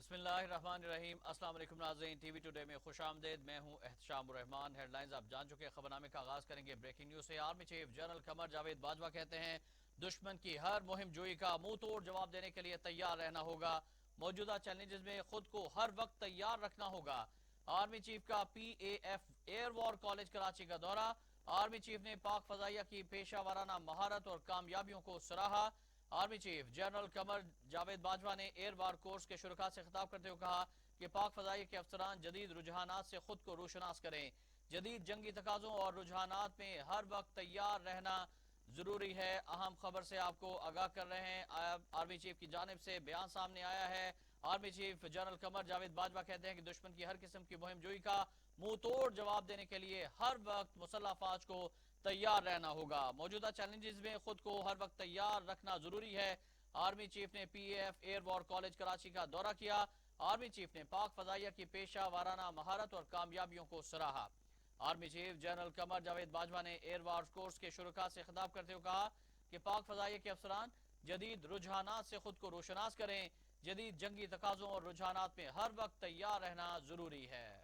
بسم اللہ الرحمن الرحیم۔ السلام علیکم ناظرین، ٹی وی ٹوڈے میں خوش آمدید۔ میں ہوں احتشام الرحمان۔ ہیڈ لائنز آپ جان چکے، خبرنامے کا آغاز کریں گے بریکنگ نیوز سے۔ Army chief general Qamar Javed Bajwa کہتے ہیں دشمن کی ہر مہم جوئی کا منہ توڑ جواب دینے کے لیے تیار رہنا ہوگا۔ موجودہ چیلنجز میں خود کو ہر وقت تیار رکھنا ہوگا۔ آرمی چیف کا P A F air war college Karachi کا دورہ۔ آرمی چیف نے پاک فضائیہ کی پیشہ ورانہ مہارت اور کامیابیوں کو سراہا۔ Army chief general Qamar Javed Bajwa نے ایئر وار کورس کے شرکاء سے خطاب کرتے ہوئے کہا کہ پاک فضائیہ کے افسران جدید رجحانات سے خود کو روشناس کریں۔ جدید جنگی تقاضوں اور رجحانات میں ہر وقت تیار رہنا ضروری ہے۔ اہم خبر سے آپ کو آگاہ کر رہے ہیں، آرمی چیف کی جانب سے بیان سامنے آیا ہے۔ Army chief general Qamar Javed Bajwa کہتے ہیں کہ دشمن کی ہر قسم کی مہم جوئی کا منہ توڑ جواب دینے کے لیے ہر وقت مسلح افواج کو تیار رہنا ہوگا۔ موجودہ چیلنجز میں خود کو ہر وقت تیار رکھنا ضروری ہے۔ آرمی چیف نے P A F air war college Karachi کا دورہ کیا۔ آرمی چیف نے پاک فضائیہ کی پیشہ ورانہ مہارت اور کامیابیوں کو سراہا۔ Army chief general Qamar Javed Bajwa نے ایئر وار کورس کے شرکاء سے خطاب کرتے ہوئے کہا کہ پاک فضائیہ کے افسران جدید رجحانات سے خود کو روشناس کریں۔ جدید جنگی تقاضوں اور رجحانات میں ہر وقت تیار رہنا ضروری ہے۔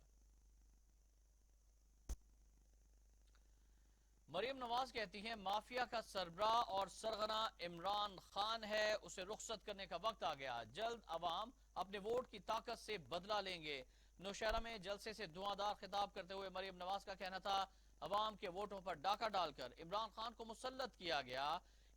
مریم نواز کہتی ہیں مافیا کا سربراہ اور سرغنہ عمران خان ہے، اسے رخصت کرنے کا وقت آ گیا، جلد عوام اپنے ووٹ کی طاقت سے بدلہ لیں گے۔ نوشہرہ میں جلسے سے دھواں خطاب کرتے ہوئے مریم نواز کا کہنا تھا عوام کے ووٹوں پر ڈاکہ ڈال کر عمران خان کو مسلط کیا گیا،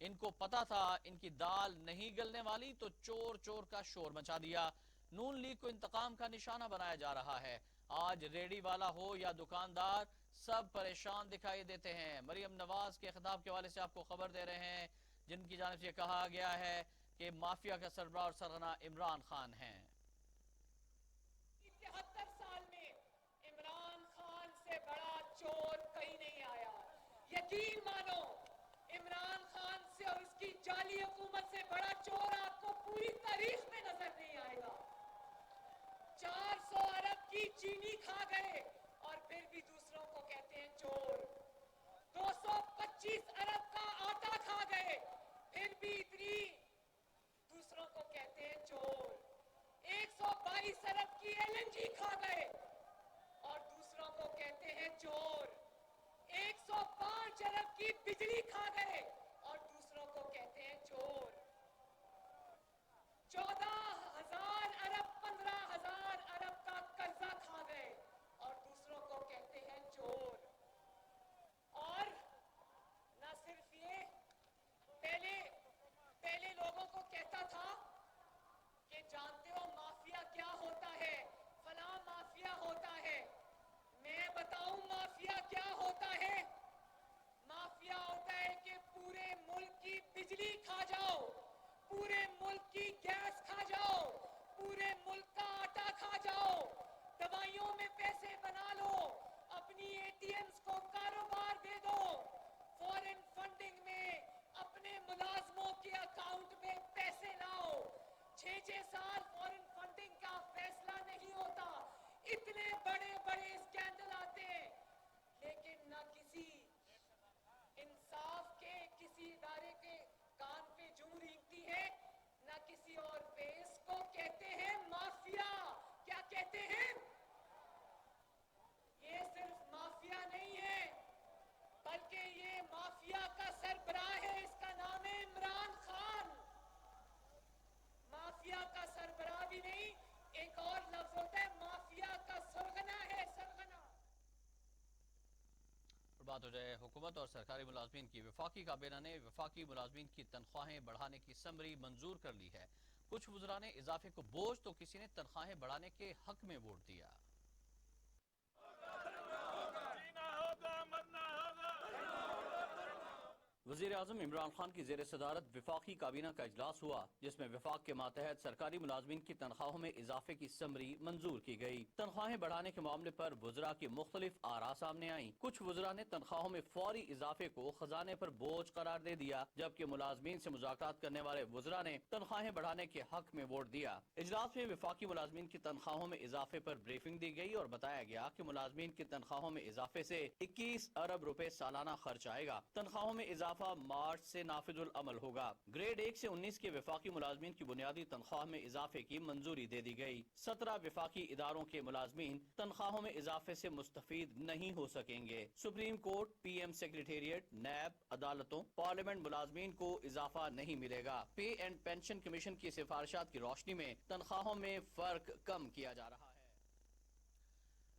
ان کو پتا تھا ان کی دال نہیں گلنے والی تو چور چور کا شور مچا دیا۔ نون لیگ کو انتقام کا نشانہ بنایا جا رہا ہے، آج ریڑی والا ہو یا دکاندار سب پریشان دکھائی دیتے ہیں۔ مریم نواز کے خطاب کے حوالے سے آپ کو خبر دے رہے ہیں، جن کی جانب سے کہا گیا ہے کہ مافیا کا سربراہ اور سرغنہ عمران خان ہیں۔ 73 سال میں عمران خان سے بڑا چور کہیں نہیں آیا۔ یقین مانو عمران خان سے اور اس کی جعلی حکومت سے بڑا چور آپ کو پوری تاریخ میں نظر نہیں آئے گا۔ 400 ارب کی چینی کھا گئے اور پھر بھی دوسروں کو کہتے ہیں چور۔ 225 ارب کا آٹا کھا گئے پھر بھی اتنی دوسروں کو کہتے ہیں چور۔ 122 ارب کی ایل این جی کھا گئے اور دوسروں کو کہتے ہیں چور۔ 105 ارب کی بجلی کھا گئے اور دوسروں کو کہتے ہیں چور۔ 14,000 ارب 15,000 ارب کا قرضہ کھا گئے اور دوسروں کو کہتے ہیں چور۔ اور نہ صرف یہ، پہلے لوگوں کو کہتا تھا کہ جانتے ہو مافیا کیا ہوتا ہے، فلاں مافیا ہوتا ہے۔ میں بتاؤں مافیا کیا ہوتا ہے؟ مافیا ہوتا ہے کہ پورے ملک کی بجلی کھا جاؤ، پورے ملک کی گیس کھا جاؤ، پورے ملک کا آٹا کھا جاؤ، دوائیوں میں پیسے بنا لو، اپنی اے ٹی ایمز کو کاروبار دے دو، فورن فنڈنگ میں اپنے ملازموں کے اکاؤنٹ میں پیسے لاؤ۔ 6 سال فورن فنڈنگ کا فیصلہ نہیں ہوتا، اتنے بڑے بڑے اسکینڈل آتے ہیں، لیکن نہ کسی انصاف کے کسی ادارے کے کان پہ جوں رینگتی ہے، نہ کسی اور پہ۔ اس کو کہتے ہیں مافیا۔ کیا کہتے ہیں؟ یہ صرف مافیا نہیں ہے بلکہ یہ مافیا کا سربراہ ہے، اس کا نام ہے عمران خان۔ مافیا کا سربراہ بھی نہیں، ایک اور لفظ ہوتا ہے مافیا کا سرغنہ ہے، سرغنہ۔ بات ہو جائے حکومت اور سرکاری ملازمین کی، وفاقی کابینہ نے وفاقی ملازمین کی تنخواہیں بڑھانے کی سمری منظور کر لی ہے۔ کچھ وزراء نے اضافے کو بوجھ تو کسی نے تنخواہیں بڑھانے کے حق میں ووٹ دیا۔ وزیر اعظم عمران خان کی زیر صدارت وفاقی کابینہ کا اجلاس ہوا، جس میں وفاق کے ماتحت سرکاری ملازمین کی تنخواہوں میں اضافے کی سمری منظور کی گئی۔ تنخواہیں بڑھانے کے معاملے پر وزراء کی مختلف آراء سامنے آئیں۔ کچھ وزراء نے تنخواہوں میں فوری اضافے کو خزانے پر بوجھ قرار دے دیا، جبکہ ملازمین سے مذاکرات کرنے والے وزراء نے تنخواہیں بڑھانے کے حق میں ووٹ دیا۔ اجلاس میں وفاقی ملازمین کی تنخواہوں میں اضافے پر بریفنگ دی گئی اور بتایا گیا کہ ملازمین کی تنخواہوں میں اضافے سے 21 ارب روپے سالانہ خرچ آئے گا۔ تنخواہوں میں اضافہ اضافہ مارچ سے نافذ العمل ہوگا۔ گریڈ 1 سے 19 کے وفاقی ملازمین کی بنیادی تنخواہ میں اضافے کی منظوری دے دی گئی۔ 17 وفاقی اداروں کے ملازمین تنخواہوں میں اضافے سے مستفید نہیں ہو سکیں گے۔ Supreme court, P M secretariat, NAB, عدالتوں، پارلیمنٹ ملازمین کو اضافہ نہیں ملے گا۔ پے اینڈ پینشن کمیشن کی سفارشات کی روشنی میں تنخواہوں میں فرق کم کیا جا رہا ہے۔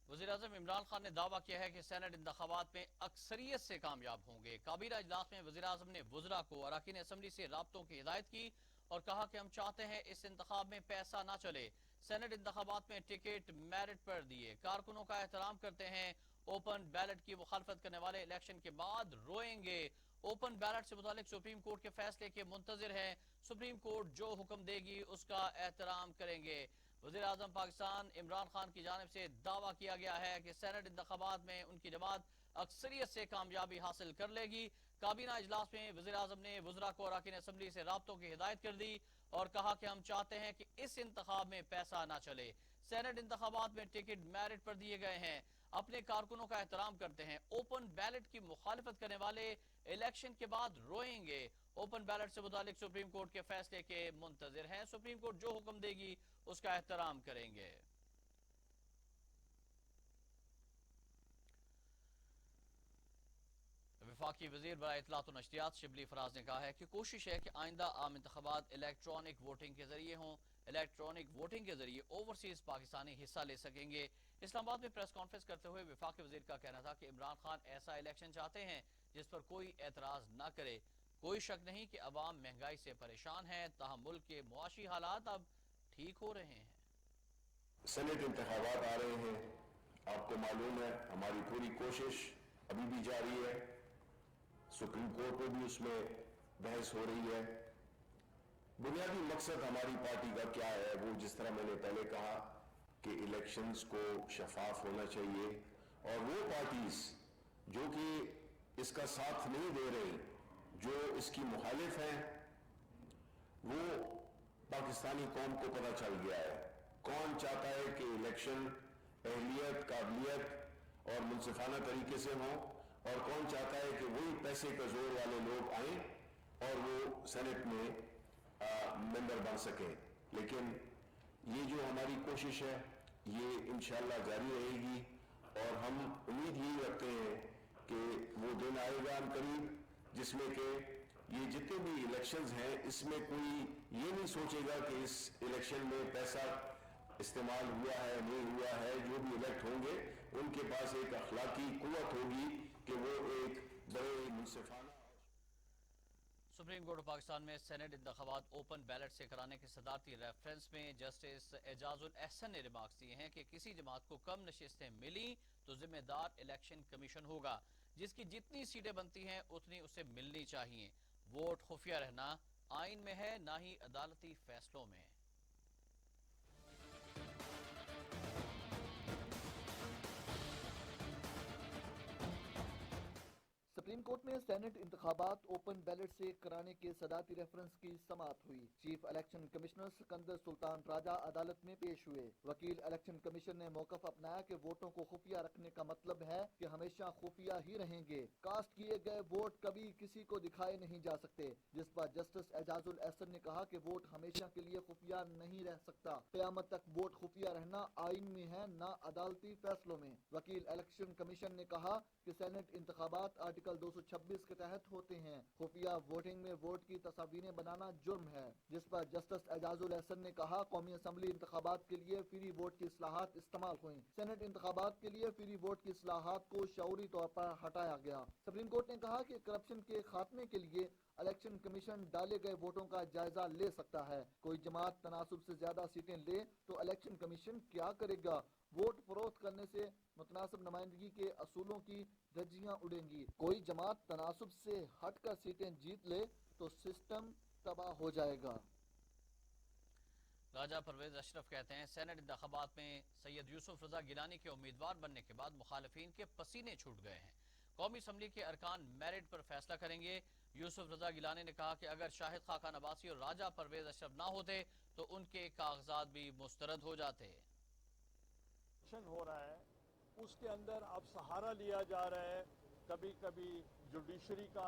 وزیراعظم عمران خان نے دعویٰ کیا ہے کہ سینٹ انتخابات میں اکثریت سے کامیاب ہوں گے۔ کابینہ اجلاس میں وزیراعظم نے وزراء کو اراکین اسمبلی سے رابطوں کی ہدایت کی اور کہا کہ ہم چاہتے ہیں اس انتخاب میں پیسہ نہ چلے۔ سینٹ انتخابات میں ٹکٹ میرٹ پر دیے، کارکنوں کا احترام کرتے ہیں۔ اوپن بیلٹ کی مخالفت کرنے والے الیکشن کے بعد روئیں گے۔ اوپن بیلٹ سے متعلق سپریم کورٹ کے فیصلے کے منتظر ہیں۔ سپریم کورٹ جو حکم دے گی اس کا احترام کریں گے۔ وزیر اعظم پاکستان عمران خان کی جانب سے دعویٰ کیا گیا ہے کہ سینٹ انتخابات میں ان کی جماعت اکثریت سے کامیابی حاصل کر لے گی۔ کابینہ اجلاس میں وزیر اعظم نے وزراء کو اراکین اسمبلی سے رابطوں کی ہدایت کر دی اور کہا کہ ہم چاہتے ہیں کہ اس انتخاب میں پیسہ نہ چلے۔ سینٹ انتخابات میں ٹکٹ میرٹ پر دیے گئے ہیں، اپنے کارکنوں کا احترام کرتے ہیں۔ اوپن بیلٹ کی مخالفت کرنے والے الیکشن کے بعد روئیں گے۔ اوپن بیلٹ سے متعلق سپریم کورٹ کے فیصلے کے منتظر ہیں۔ سپریم کورٹ جو حکم دے گی اس کا احترام کریں گے۔ وفاقی وزیر برائے اطلاعات و نشریات شبلی فراز نے کہا ہے کہ کوشش ہے کہ آئندہ عام انتخابات الیکٹرانک ووٹنگ کے ذریعے ہوں۔ الیکٹرانک ووٹنگ کے ذریعے اوورسیز پاکستانی حصہ لے سکیں گے۔ اسلام آباد میں پریس کانفرنس کرتے ہوئے وفاقی وزیر کا کہنا تھا کہ عمران خان ایسا الیکشن چاہتے ہیں جس پر کوئی اعتراض نہ کرے۔ کوئی شک نہیں کہ عوام مہنگائی سے پریشان ہے، تاہم ملک کے معاشی حالات اب ٹھیک ہو رہے ہیں۔ سینٹ انتخابات آ رہے ہیں، آپ کو معلوم ہے ہماری پوری کوشش ابھی بھی جاری ہے۔ سپریم کورٹ میں بھی اس میں بحث ہو رہی ہے۔ بنیادی مقصد ہماری پارٹی کا کیا ہے، وہ جس طرح میں نے پہلے کہا کہ الیکشنز کو شفاف ہونا چاہیے، اور وہ پارٹیز جو کہ اس کا ساتھ نہیں دے رہی، جو اس کی مخالف ہیں، وہ پاکستانی قوم کو پتہ چل گیا ہے کون چاہتا ہے کہ الیکشن اہلیت، قابلیت اور منصفانہ طریقے سے ہوں، اور کون چاہتا ہے کہ وہی پیسے کا زور والے لوگ آئیں اور وہ سینٹ میں ممبر بن سکیں۔ لیکن یہ جو ہماری کوشش ہے یہ انشاءاللہ جاری رہے گی، اور ہم امید یہی رکھتے ہیں کہ وہ دن آئے گا ان قریب جس میں کہ یہ جتنے بھی الیکشنز ہیں اس میں کوئی یہ نہیں سوچے گا کہ اس الیکشن میں پیسہ استعمال ہوا ہے نہیں ہوا ہے۔ جو بھی الیکٹ ہوں گے ان کے پاس ایک اخلاقی قوت ہوگی کہ وہ ایک بڑے منصفانہ۔ سپریم کورٹ پاکستان میں سینٹ انتخابات اوپن بیلٹ سے کرانے کے صدارتی ریفرنس میں جسٹس اعجاز الاحسن نے ریمارکس دیے ہیں کہ کسی جماعت کو کم نشستیں ملی تو ذمہ دار الیکشن کمیشن ہوگا، جس کی جتنی سیٹیں بنتی ہیں اتنی اسے ملنی چاہیے۔ ووٹ خفیہ رہنا آئین میں ہے، نہ ہی عدالتی فیصلوں میں۔ سپریم کورٹ میں سینٹ انتخابات اوپن بیلٹ سے کرانے کے صدارتی ریفرنس کی سماعت ہوئی۔ چیف الیکشن کمشنر سکندر سلطان راجہ عدالت میں پیش ہوئے۔ وکیل الیکشن کمیشن نے موقف اپنایا کہ ووٹوں کو خفیہ رکھنے کا مطلب ہے کہ ہمیشہ خفیہ ہی رہیں گے، کاسٹ کیے گئے ووٹ کبھی کسی کو دکھائے نہیں جا سکتے، جس پر جسٹس اعجاز الاحسن نے کہا کہ ووٹ ہمیشہ کے لیے خفیہ نہیں رہ سکتا، قیامت تک ووٹ خفیہ رہنا آئین میں ہے، نہ عدالتی فیصلوں میں۔ وکیل الیکشن کمیشن نے کہا کہ سینٹ انتخابات آرٹیکل 226 کے تحت ہوتے ہیں، خفیہ ووٹنگ میں ووٹ کی تصاویریں بنانا جرم ہے، جس پر جسٹس اعجاز الاحسن نے کہا قومی اسمبلی انتخابات کے لیے فری ووٹ کی اصلاحات استعمال ہوئیں، سینٹ انتخابات کے لیے فری ووٹ کی اصلاحات کو شعوری طور پر ہٹایا گیا۔ سپریم کورٹ نے کہا کہ کرپشن کے خاتمے کے لیے الیکشن کمیشن ڈالے گئے ووٹوں کا جائزہ لے سکتا ہے۔ کوئی جماعت تناسب سے زیادہ سیٹیں لے تو الیکشن کمیشن کیا کرے گا؟ ووٹ فروخت کرنے سے متناسب نمائندگی کے اصولوں کی دھجیاں اڑیں گی۔ کوئی جماعت تناسب سے ہٹ کر سیٹیں جیت لے تو سسٹم تباہ ہو جائے گا۔ راجہ پرویز اشرف کہتے ہیں سینٹ انتخابات میں سید یوسف رضا گیلانی کے امیدوار بننے کے بعد مخالفین کے پسینے چھوٹ گئے ہیں۔ قومی اسمبلی کے ارکان میرٹ پر فیصلہ کریں گے۔ یوسف رضا گیلانی نے کہا کہ اگر شاہد خاقان عباسی اور راجہ پرویز اشرف نہ ہوتے تو ان کے کاغذات بھی مسترد ہو جاتے۔ ہو رہا ہے اس کے اندر اب سہارا لیا جا رہا ہے کبھی کبھی جوڈیشری کا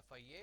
FIA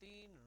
3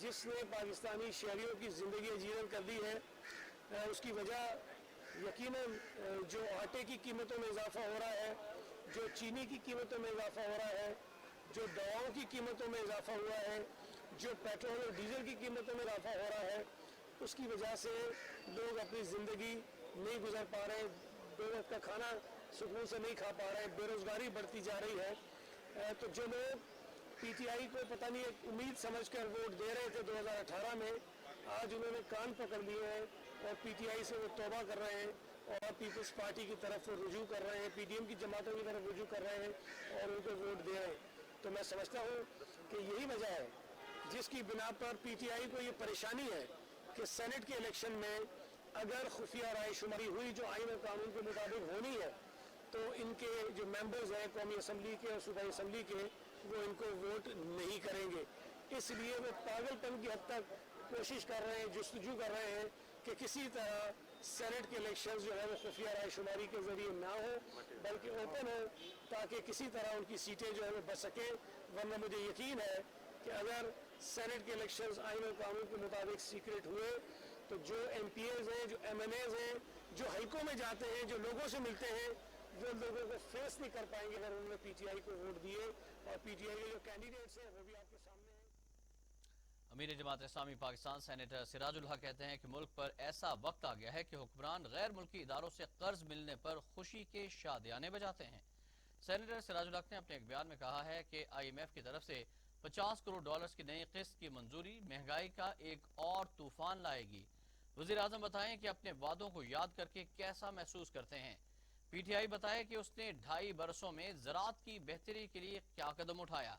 جس نے پاکستانی شہریوں کی زندگی اجیرن کر دی ہے، اس کی وجہ یقیناً جو آٹے کی قیمتوں میں اضافہ ہو رہا ہے، جو چینی کی قیمتوں میں اضافہ ہو رہا ہے، جو دواؤں کی قیمتوں میں اضافہ ہوا ہے، جو پیٹرول اور ڈیزل کی قیمتوں میں اضافہ ہو رہا ہے، اس کی وجہ سے لوگ اپنی زندگی نہیں گزر پا رہے، دو وقت کا کھانا سکون سے نہیں کھا پا رہے، بے روزگاری بڑھتی جا رہی ہے۔ تو جو لوگ پی ٹی آئی کو پتہ نہیں ایک امید سمجھ کر ووٹ دے رہے تھے 2018 میں، آج انہوں نے کان پکڑ لیے ہیں اور پی ٹی آئی سے وہ توبہ کر رہے ہیں اور پیپلز پارٹی کی طرف رجوع کر رہے ہیں، پی ڈی ایم کی جماعتوں کی طرف رجوع کر رہے ہیں اور ان کو ووٹ دے رہے ہیں۔ تو میں سمجھتا ہوں کہ یہی وجہ ہے جس کی بنا پر پی ٹی آئی کو یہ پریشانی ہے کہ سینٹ کے الیکشن میں اگر خفیہ رائے شماری ہوئی جو آئین اور قانون کے مطابق ہونی ہے تو ان کے جو ممبرز ہیں قومی اسمبلی کے اور صوبائی اسمبلی کے، وہ ان کو ووٹ نہیں کریں گے۔ اس لیے وہ پاگل پن کی حد تک کوشش کر رہے ہیں، جستجو کر رہے ہیں کہ کسی طرح سینٹ کے الیکشنز جو ہے وہ خفیہ رائے شماری کے ذریعے نہ ہو بلکہ اوپن ہو، تاکہ کسی طرح ان کی سیٹیں جو ہے وہ بچ سکیں۔ ورنہ مجھے یقین ہے کہ اگر سینٹ کے الیکشنز آئین اور قانون کے مطابق سیکریٹ ہوئے تو جو ایم پی ایز ہیں، جو ایم این ایز ہیں، جو حلقوں میں جاتے ہیں، جو لوگوں سے ملتے ہیں، وہ لوگوں کو فیس نہیں کر پائیں گے اگر انہوں نے پی ٹی آئی کو ووٹ دیے۔ اور پی ٹی آئی کے جو کینڈیڈیٹس ہیں وہ بھی آپ کے سامنے ہیں۔ امیر جماعت اسلامی پاکستان سینیٹر سراج الحق کہتے ہیں کہ ملک پر ایسا وقت آ گیا ہے کہ حکمران غیر ملکی اداروں سے قرض ملنے پر خوشی کے شادیانے بجاتے ہیں۔ سینیٹر سراج الحق نے اپنے ایک بیان میں کہا ہے کہ آئی ایم ایف کی طرف سے 50 کروڑ ڈالرز کی نئی قسط کی منظوری مہنگائی کا ایک اور طوفان لائے گی۔ وزیر اعظم بتائیں کہ اپنے وعدوں کو یاد کر کے کیسا محسوس کرتے ہیں۔ پی ٹی آئی بتائے کہ اس نے 2.5 برسوں میں زراعت کی بہتری کے لیے کیا قدم اٹھایا۔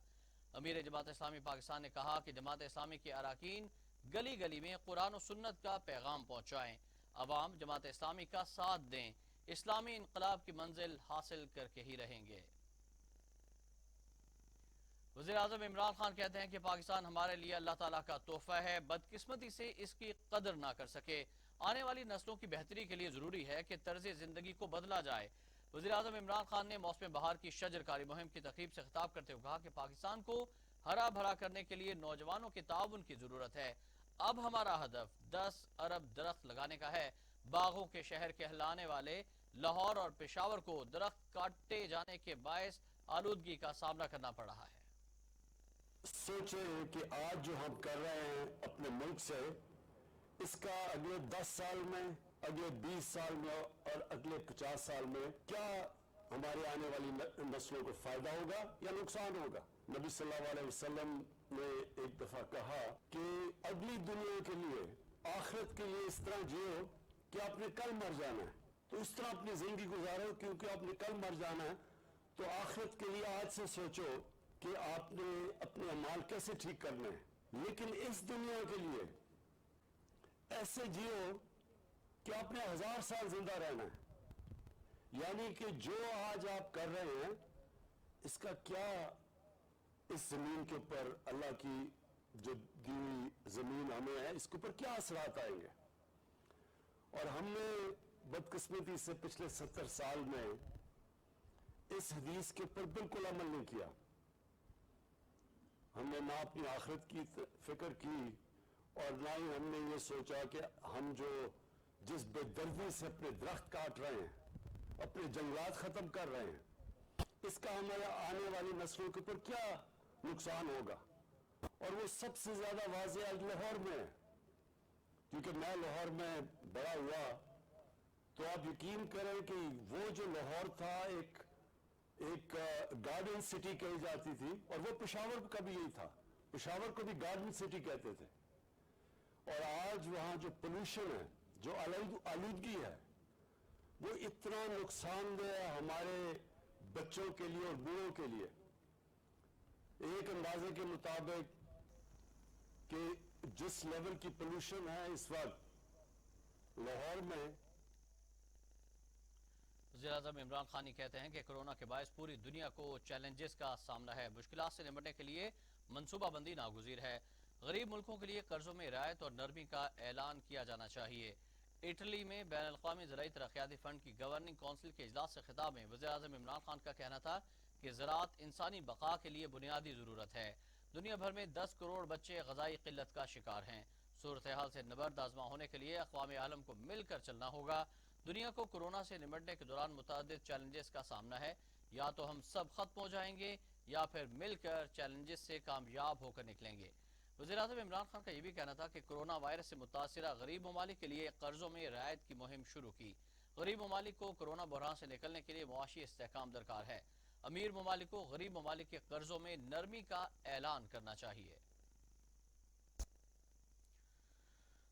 امیر جماعت اسلامی پاکستان نے کہا کہ جماعت اسلامی کے اراکین گلی گلی میں قرآن و سنت کا پیغام پہنچائیں، عوام جماعت اسلامی کا ساتھ دیں، اسلامی انقلاب کی منزل حاصل کر کے ہی رہیں گے۔ وزیر اعظم عمران خان کہتے ہیں کہ پاکستان ہمارے لیے اللہ تعالیٰ کا تحفہ ہے، بدقسمتی سے اس کی قدر نہ کر سکے۔ آنے والی نسلوں کی بہتری کے لیے ضروری ہے کہ طرز زندگی کو بدلا جائے۔ وزیر اعظم عمران خان نے موسم بہار کی شجر کاری مہم کی تقریب سے خطاب کرتے ہوئے کہا کہ پاکستان کو ہرا بھرا کرنے کے لیے نوجوانوں کے تعاون کی ضرورت ہے۔ اب ہمارا ہدف 10 ارب درخت لگانے کا ہے۔ باغوں کے شہر کہلانے والے لاہور اور پشاور کو درخت کاٹے جانے کے باعث آلودگی کا سامنا کرنا پڑ رہا ہے۔ سوچیں کہ آج جو ہم کر رہے ہیں اپنے ملک سے، اس کا اگلے 10 سال میں، اگلے 20 سال میں اور اگلے 50 سال میں کیا ہمارے آنے والی نسلوں کو فائدہ ہوگا یا نقصان ہوگا۔ نبی صلی اللہ علیہ وسلم نے ایک دفعہ کہا کہ اگلی دنیا کے لیے، آخرت کے لیے اس طرح جیو کہ آپ نے کل مر جانا ہے، تو اس طرح اپنی زندگی گزارو کیونکہ آپ نے کل مر جانا ہے۔ تو آخرت کے لیے آج سے سوچو کہ آپ نے اپنے اعمال کیسے ٹھیک کرنے ہیں، لیکن اس دنیا کے لیے ایسے جیو کہ آپ نے 1000 سال زندہ رہنا ہے۔ یعنی کہ جو آج آپ کر رہے ہیں اس کا کیا اس زمین کے اوپر، اللہ کی جو دی ہوئی زمین ہمیں ہے، اس کے اوپر کیا اثرات آئیں گے۔ اور ہم نے بدقسمتی سے پچھلے 70 سال میں اس حدیث کے اوپر بالکل عمل نہیں کیا۔ ہم نے نہ اپنی آخرت کی فکر کی اور نہ ہی ہم نے یہ سوچا کہ ہم جس بے دردی سے اپنے درخت کاٹ رہے ہیں، اپنے جنگلات ختم کر رہے ہیں، اس کا ہمارے آنے والی نسلوں کے اوپر کیا نقصان ہوگا۔ اور وہ سب سے زیادہ واضح آج لاہور میں ہے، کیونکہ میں لاہور میں بڑا ہوا، تو آپ یقین کریں کہ وہ جو لاہور تھا ایک گارڈن سٹی کہی جاتی تھی، اور وہ پشاور کا بھی یہی تھا، پشاور کو بھی گارڈن سٹی کہتے تھے۔ اور آج وہاں جو پولوشن ہے، جو آلودگی ہے، وہ اتنا نقصان دہ ہے ہمارے بچوں کے لیے اور بوڑھوں کے لیے۔ ایک اندازے کے مطابق کہ جس لیول کی پولوشن ہے اس وقت لاہور میں۔ وزیر اعظم عمران خان کہتے ہیں کہ کورونا کے باعث پوری دنیا کو چیلنجز کا سامنا ہے، مشکلات سے نمٹنے کے لیے منصوبہ بندی ناگزیر ہے۔ غریب ملکوں کے لیے قرضوں میں رعایت اور نرمی کا اعلان کیا جانا چاہیے۔ اٹلی میں بین الاقوامی زرعی ترقیاتی فنڈ کی گورننگ کونسل کے اجلاس سے خطاب میں وزیر اعظم عمران خان کا کہنا تھا کہ زراعت انسانی بقا کے لیے بنیادی ضرورت ہے۔ دنیا بھر میں 10 کروڑ بچے غذائی قلت کا شکار ہیں۔ صورتحال سے نبرد آزما ہونے کے لیے اقوام عالم کو مل کر چلنا ہوگا۔ دنیا کو کورونا سے نمٹنے کے دوران متعدد چیلنجز کا سامنا ہے۔ یا تو ہم سب ختم ہو جائیں گے یا پھر مل کر چیلنجز سے کامیاب ہو کر نکلیں گے۔ وزیراعظم عمران خان کا یہ بھی کہنا تھا کہ کورونا وائرس سے متاثرہ غریب ممالک کے لیے قرضوں میں رعایت کی مہم شروع کی۔ غریب ممالک کو کورونا بحران سے نکلنے کے لیے معاشی استحکام درکار ہے۔ امیر ممالک کو غریب ممالک کے قرضوں میں نرمی کا اعلان کرنا چاہیے۔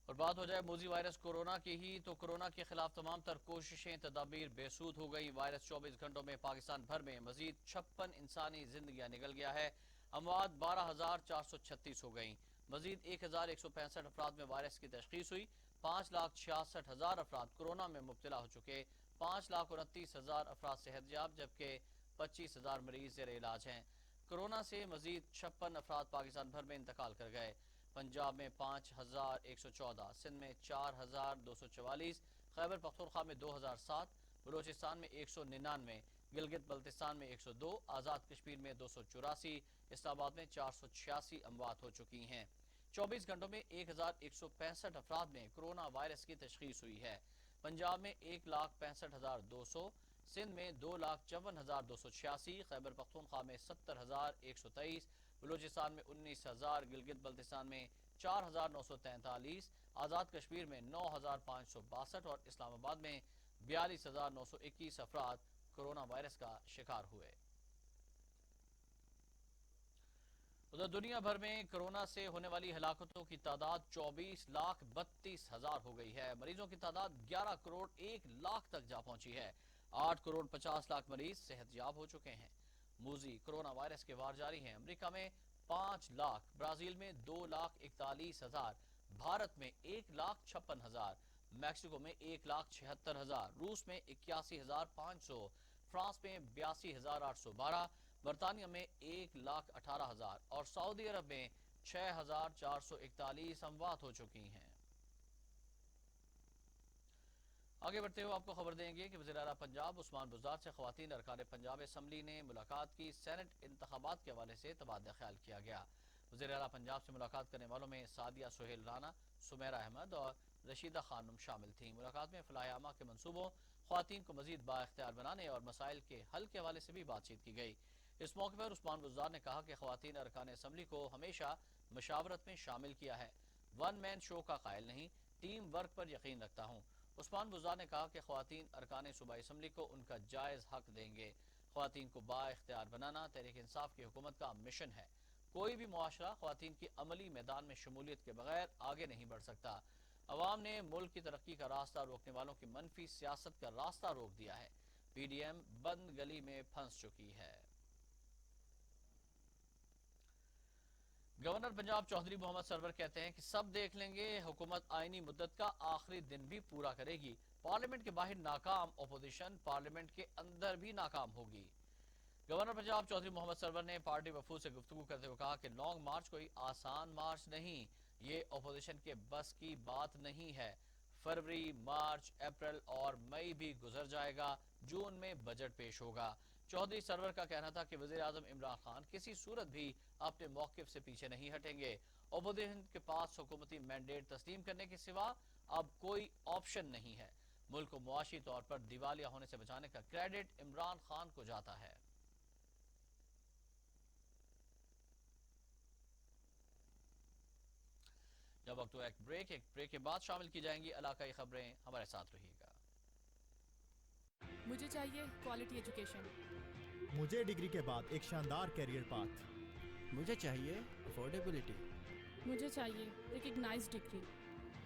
اور بات ہو جائے موذی وائرس کورونا کی ہی تو کورونا کے خلاف تمام تر کوششیں تدابیر بے سود ہو گئی۔ وائرس 24 گھنٹوں میں پاکستان بھر میں مزید 56 انسانی زندگیاں نگل گیا ہے۔ اموات 12,436 ہو گئیں۔ مزید 1,165 افراد میں وائرس کی تشخیص ہوئی۔ 5,66,000 افراد کورونا میں مبتلا ہو چکے۔ 5,29,000 افراد صحت یاب جبکہ 25,000 مریض زیر علاج ہیں۔ کورونا سے مزید 56 افراد پاکستان بھر میں انتقال کر گئے۔ پنجاب میں 5,114، سندھ میں 4,244، خیبر پختونخوا میں 2,007، بلوچستان میں 199، گلگت بلتستان میں 102، آزاد کشمیر میں 284، اسلام آباد میں 486 اموات ہو چکی ہیں۔ 24 گھنٹوں میں 1,165 افراد میں کورونا وائرس کی تشخیص ہوئی ہے۔ پنجاب میں 1,65,200، سندھ میں 2,54,286، خیبر پختونخوا میں 70,123، بلوچستان میں 19,000، گلگت بلتستان میں 4,943، آزاد کشمیر میں 9,562 اور اسلام آباد میں 42,921 افراد کورونا وائرس کا شکار ہوئے۔ ادھر دنیا بھر میں کورونا سے ہونے والی ہلاکتوں کی تعداد 24,32,000 ہو گئی ہے۔ مریضوں کی تعداد 11 کروڑ 1 لاکھ تک جا پہنچی ہے۔ 8 کروڑ 50 لاکھ مریض صحت یاب ہو چکے ہیں۔ موذی کورونا وائرس کے وار جاری ہیں۔ امریکہ میں 5 لاکھ، برازیل میں 2,41,000، بھارت میں 1,56,000، میکسیکو میں 1,76,000، روس میں 81,500، فرانس میں 82,812، برطانیہ میں 1,18,000 اور سعودی عرب میں 6,441 اموات ہو چکی ہیں۔ آگے بڑھتے ہوئے آپ کو خبر دیں گے کہ وزیر اعلیٰ پنجاب عثمان بزدار سے خواتین ارکان پنجاب اسمبلی نے ملاقات کی۔ سینٹ انتخابات کے حوالے سے تبادلہ خیال کیا گیا۔ وزیر اعلیٰ پنجاب سے ملاقات کرنے والوں میں سعدیہ سہیل رانا، سمیرہ احمد اور رشیدہ خانم شامل تھیں۔ ملاقات میں فلاح عامہ کے منصوبوں، خواتین کو مزید بااختیار بنانے اور مسائل کے حل کے حوالے سے بھی بات چیت کی گئی۔ اس موقع پر عثمان بزدار نے کہا کہ خواتین ارکان اسمبلی کو ہمیشہ مشاورت میں شامل کیا ہے۔ ون مین شو کا قائل نہیں، ٹیم ورک پر یقین رکھتا ہوں۔ عثمان بزدار نے کہا کہ خواتین ارکان صوبائی اسمبلی کو ان کا جائز حق دیں گے۔ خواتین کو بااختیار بنانا تحریک انصاف کی حکومت کا مشن ہے۔ کوئی بھی معاشرہ خواتین کی عملی میدان میں شمولیت کے بغیر آگے نہیں بڑھ سکتا۔ عوام نے ملک کی ترقی کا راستہ روکنے والوں کی منفی سیاست کا راستہ روک دیا ہے۔ پی ڈی ایم بند گلی میں پھنس چکی ہے۔ گورنر پنجاب چودھری محمد سرور کہتے ہیں کہ سب دیکھ لیں گے، حکومت آئینی مدت کا آخری دن بھی پورا کرے گی۔ پارلیمنٹ کے باہر ناکام اپوزیشن پارلیمنٹ کے اندر بھی ناکام ہوگی۔ گورنر پنجاب چودھری محمد سرور نے پارٹی وفود سے گفتگو کرتے ہوئے کہا کہ لانگ مارچ کوئی آسان مارچ نہیں، یہ اپوزیشن کے بس کی بات نہیں ہے۔ فروری، مارچ، اپریل اور مئی بھی گزر جائے گا، جون میں بجٹ پیش ہوگا۔ چودھری سرور کا کہنا تھا کہ وزیر اعظم عمران خان کسی صورت بھی اپنے موقف سے پیچھے نہیں ہٹیں گے۔ اپوزیشن کے پاس حکومتی مینڈیٹ تسلیم کرنے کے سوا اب کوئی آپشن نہیں ہے۔ ملک کو معاشی طور پر دیوالیہ ہونے سے بچانے کا کریڈٹ عمران خان کو جاتا ہے۔ جب وقت ہو ایک بریک کے بعد شامل کی جائیں گی علاقائی خبریں، ہمارے ساتھ رہیے گا۔ مجھے چاہیے کوالٹی ایجوکیشن، مجھے ڈگری کے بعد ایک شاندار کیریئر پاتھ، مجھے چاہیے افورڈیبلٹی، مجھے چاہیے ریکگنائزڈ ڈگری،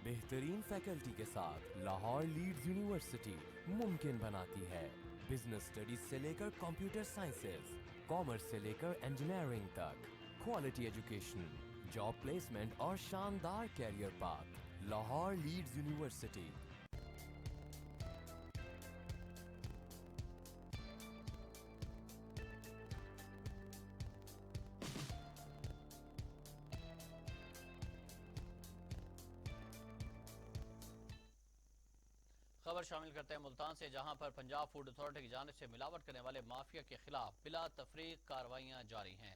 بہترین فیکلٹی کے ساتھ لاہور لیڈز یونیورسٹی ممکن بناتی ہے۔ بزنس اسٹڈیز سے لے کر کمپیوٹر سائنسز، کامرس سے لے کر انجینئرنگ تک، کوالٹی ایجوکیشن، جاب پلیسمنٹ اور شاندار career path. Lahore Leeds university. خبر شامل کرتے ہیں ملتان سے، جہاں پر پنجاب فوڈ اتھارٹی کی جانب سے ملاوٹ کرنے والے مافیا کے خلاف بلا تفریق کارروائیاں جاری ہیں۔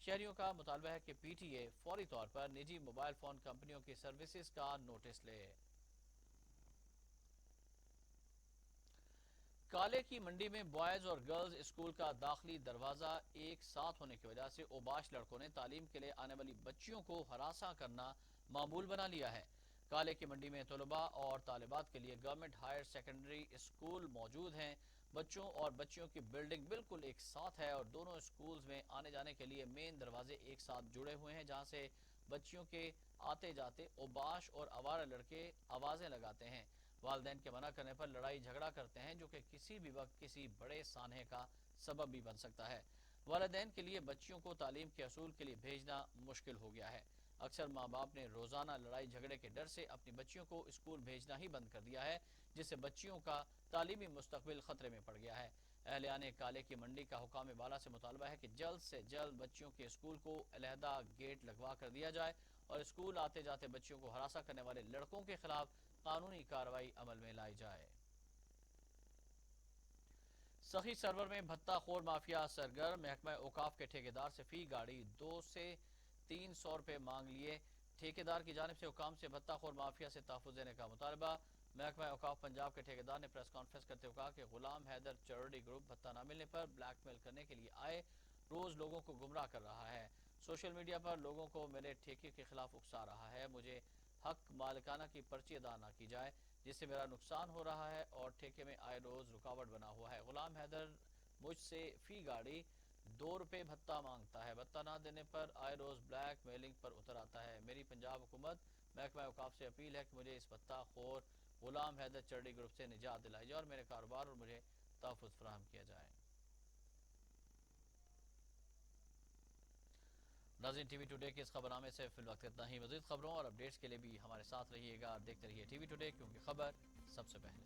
شہریوں کا مطالبہ ہے کہ پی ٹی اے فوری طور پر نجی موبائل فون کمپنیوں کی سروسز کا نوٹس لے۔ کالے کی منڈی میں بوائز اور گرلز اسکول کا داخلی دروازہ ایک ساتھ ہونے کی وجہ سے اوباش لڑکوں نے تعلیم کے لیے آنے والی بچیوں کو ہراساں کرنا معمول بنا لیا ہے۔ کالے کی منڈی میں طلباء اور طالبات کے لیے گورنمنٹ ہائر سیکنڈری اسکول موجود ہیں۔ بچوں اور بچیوں کی بلڈنگ بالکل ایک ساتھ ہے اور دونوں اسکولز میں آنے جانے کے لیے مین دروازے ایک ساتھ جڑے ہوئے ہیں، جہاں سے بچیوں کے آتے جاتے اوباش اور آوارہ لڑکے آوازیں لگاتے ہیں، والدین کے منع کرنے پر لڑائی جھگڑا کرتے ہیں، جو کہ کسی بھی وقت کسی بڑے سانحے کا سبب بھی بن سکتا ہے۔ والدین کے لیے بچیوں کو تعلیم کے حصول کے لیے بھیجنا مشکل ہو گیا ہے۔ اکثر ماں باپ نے روزانہ لڑائی جھگڑے کے ڈر سے اپنی بچیوں کو اسکول بھیجنا ہی بند کر دیا ہے، جس سے بچیوں کا تعلیمی مستقبل خطرے میں پڑ گیا ہے۔ اہلیان کالے کی منڈی کا حکام بالا سے مطالبہ ہے کہ جلد سے جلد بچیوں کے اسکول کو علیحدہ گیٹ لگوا کر دیا جائے اور اسکول آتے جاتے بچیوں کو ہراساں کرنے والے لڑکوں کے خلاف قانونی کارروائی عمل میں لائی جائے۔ سخی سرور میں بھتہ خور مافیا سرگرم، محکمہ اوقاف کے ٹھیکیدار سے فی گاڑی 200 سے 300 روپے مانگ لیے۔ ٹھیکیدار کی جانب سے حکام سے بھتہ خور مافیا سے تحفظ دینے کا مطالبہ۔ محکمہ اوقاف پنجاب کے ٹھیکیدار نے پریس کانفرنس کرتے ہوئے کہا کہ غلام حیدر چیریٹی گروپ بھتہ نہ ملنے پر بلیک میل کرنے کے لیے آئے روز لوگوں کو گمراہ کر رہا ہے، سوشل میڈیا پر لوگوں کو میرے ٹھیکے کے خلاف اکسا رہا ہے، مجھے حق مالکانہ کی پرچی ادا نہ کی جائے جس سے میرا نقصان ہو رہا ہے اور ٹھیکے میں آئے روز رکاوٹ بنا ہوا ہے۔ غلام حیدر مجھ سے فی گاڑی 2 روپے بھتہ مانگتا ہے، بھتہ نہ دینے پر آئے روز بلیک میلنگ پر اتر آتا ہے۔ میری پنجاب حکومت محکمہ اوقاف سے اپیل ہے کہ مجھے اس بھتہ خور غلام حیدر چیریٹی گروپ سے نجات دلائی جائے اور میرے کاروبار اور مجھے تحفظ فراہم کیا جائے۔ ناظرین، ٹی وی ٹوڈے کے اس خبرنامے سے فی الوقت اتنا ہی۔ مزید خبروں اور اپڈیٹس کے لیے بھی ہمارے ساتھ رہیے گا اور دیکھتے رہیے ٹی وی ٹوڈے، کیونکہ خبر سب سے پہلے۔